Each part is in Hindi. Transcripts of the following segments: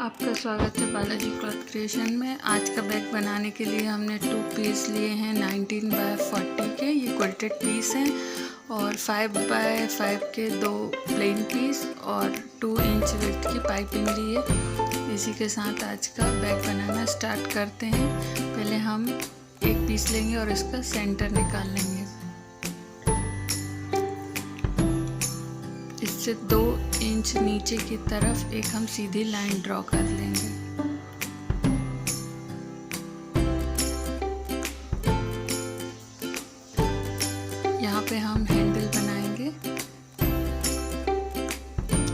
आपका स्वागत है बालाजी क्लॉथ क्रिएशन में। आज का बैग बनाने के लिए हमने 2 पीस लिए हैं 19 बाय 40 के। ये क्वाल्टेड पीस हैं और 5 बाय 5 के 2 प्लेन पीस और 2 इंच विड्थ की पाइपिंग ली है। इसी के साथ आज का बैग बनाना स्टार्ट करते हैं। पहले हम एक पीस लेंगे और इसका सेंटर निकाल लेंगे। इससे 2 इंच नीचे की तरफ एक हम सीधी लाइन ड्रॉ कर लेंगे। यहाँ पे हम हैंडल बनाएंगे।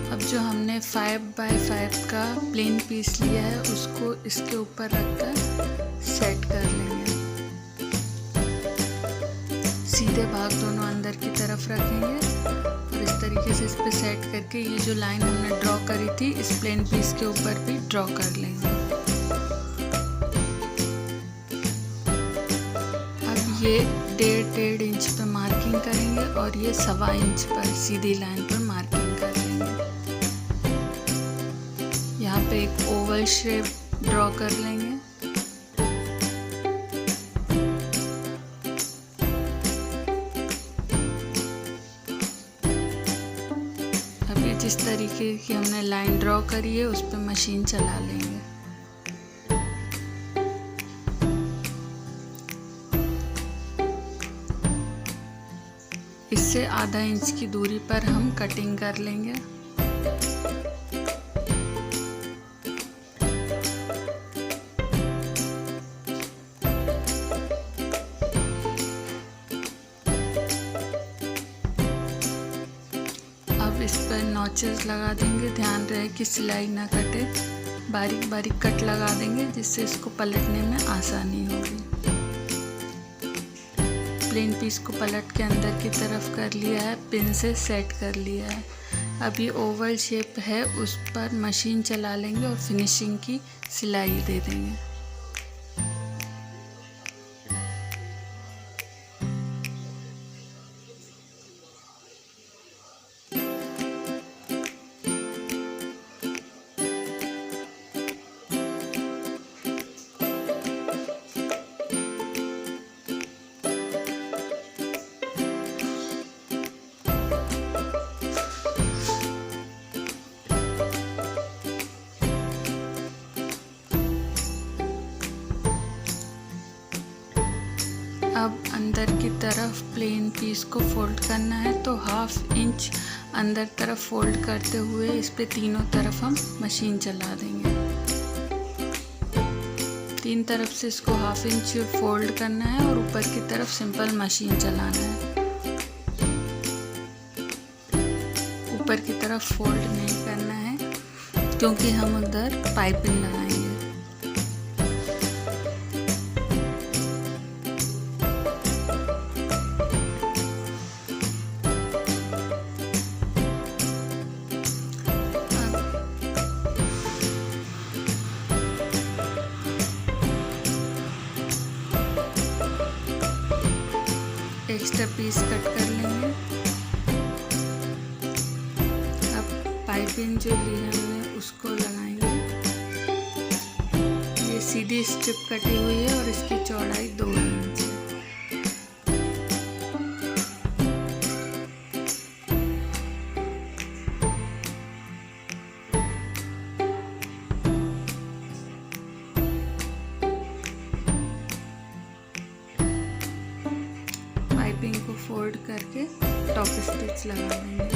अब जो हमने 5 बाय 5 का प्लेन पीस लिया है उसको इसके ऊपर रखकर सेट कर लेंगे। सीधे भाग दोनों अंदर की तरफ रखेंगे और इस तरीके से इस पे सेट करके ये जो लाइन हमने ड्रॉ करी थी इस प्लेन पीस के ऊपर भी ड्रॉ कर लेंगे। अब ये 1.5 इंच पे मार्किंग करेंगे और ये 1.25 इंच पर सीधी लाइन पर मार्किंग कर लेंगे। यहाँ पे एक ओवल शेप ड्रॉ कर लेंगे। जिस तरीके की हमने लाइन ड्रॉ करी है उस पर मशीन चला लेंगे। इससे आधा इंच की दूरी पर हम कटिंग कर लेंगे। इस पर नॉचेस लगा देंगे। ध्यान रहे कि सिलाई ना कटे। बारीक बारीक कट लगा देंगे जिससे इसको पलटने में आसानी होगी। प्लेन पीस को पलट के अंदर की तरफ कर लिया है, पिन से सेट कर लिया है। अब ये ओवल शेप है उस पर मशीन चला लेंगे और फिनिशिंग की सिलाई दे देंगे। अब अंदर की तरफ प्लेन पीस को फोल्ड करना है तो 1/2 इंच अंदर तरफ फोल्ड करते हुए इस पे तीनों तरफ हम मशीन चला देंगे। 3 तरफ से इसको 1/2 इंच फोल्ड करना है और ऊपर की तरफ सिंपल मशीन चलाना है। ऊपर की तरफ फोल्ड नहीं करना है क्योंकि हम उधर पाइपिंग लगाएंगे। एक्स्ट्रा पीस कट कर लेंगे। अब पाइपिंग जो ली है हमने उसको लगाएंगे। ये सीधी स्ट्रिप कटी हुई है और इसकी चौड़ाई 2 इंच है। पाइपिंग को फोल्ड करके टॉप स्टिच लगा देंगे।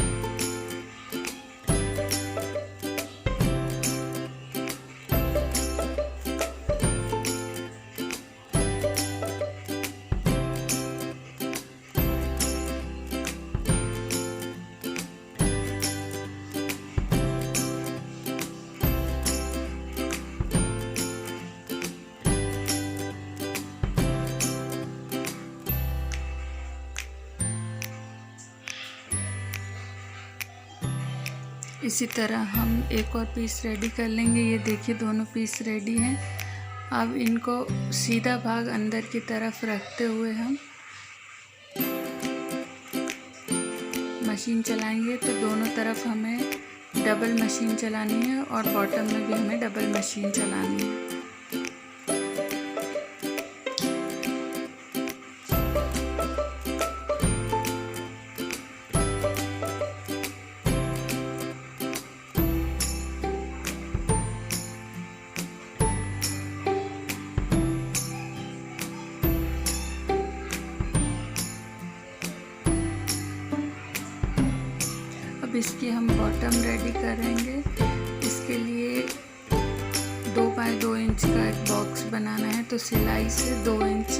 इसी तरह हम एक और पीस रेडी कर लेंगे। ये देखिए दोनों पीस रेडी हैं। अब इनको सीधा भाग अंदर की तरफ रखते हुए हम मशीन चलाएंगे तो दोनों तरफ हमें डबल मशीन चलानी है और बॉटम में भी हमें डबल मशीन चलानी है। अब इसकी हम बॉटम रेडी करेंगे। इसके लिए 2 बाय 2 इंच का एक बॉक्स बनाना है, तो सिलाई से 2 इंच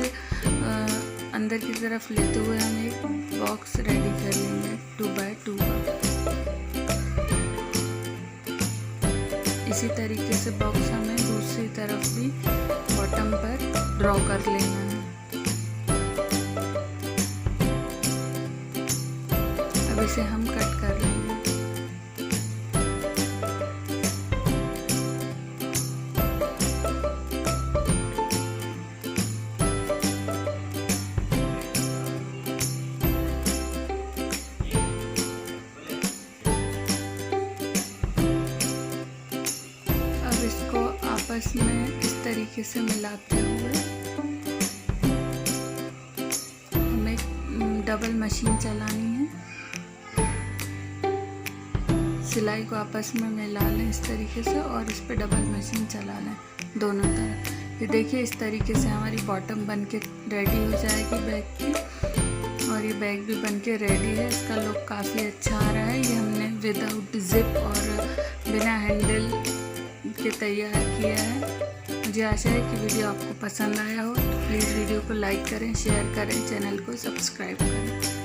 अंदर की तरफ लेते हुए हम एक बॉक्स रेडी कर लेंगे 2 बाय 2 का। इसी तरीके से बॉक्स हमें दूसरी तरफ भी बॉटम पर ड्रॉ कर लेना है। अब इसे हम कट कर लेंगे। अब इसको आपस में इस तरीके से मिलाते हुए हमें डबल मशीन चलानी है। सिलाई को आपस में मिला लें इस तरीके से और इस पे डबल मशीन चला लें दोनों तरफ। ये देखिए इस तरीके से हमारी बॉटम बन के रेडी हो जाएगी बैग की, और ये बैग भी बन के रेडी है। इसका लुक काफ़ी अच्छा आ रहा है। ये हमने विदाउट जिप और बिना हैंडल के तैयार किया है। मुझे आशा है कि वीडियो आपको पसंद आया हो, तो प्लीज़ वीडियो को लाइक करें, शेयर करें, चैनल को सब्सक्राइब करें।